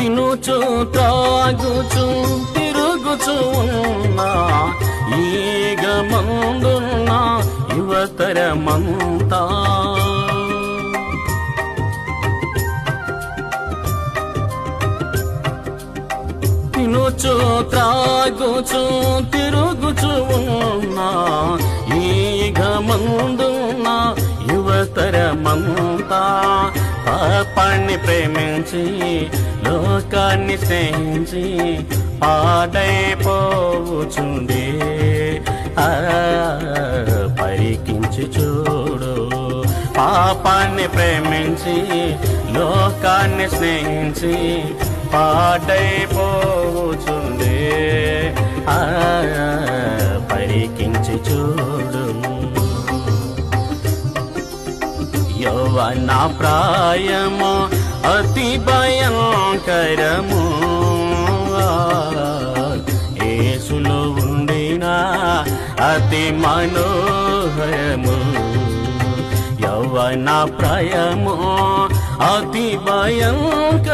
తినుచు త్రాగుచు తిరుగుచు ఉన్నా ఈగమందున్న యువతరమంతా తినుచు త్రాగుచు తిరుగుచు ఉన్నా ఈగమందున్న యువతరమంతా పాపాన్ని ప్రేమించి లోకాన్ని స్నేహించి పాడైపోవుచుండే పరికించి చూడు పాపాన్ని ప్రేమించి లోకాన్ని స్నేహించి పాడైపోవుచుండే పరికించి చూడు యౌవన ప్రాయము అతి భయంకరము యేసులో ఉండిన అతి మనోహరము యౌవన ప్రాయము అతి భయంకరము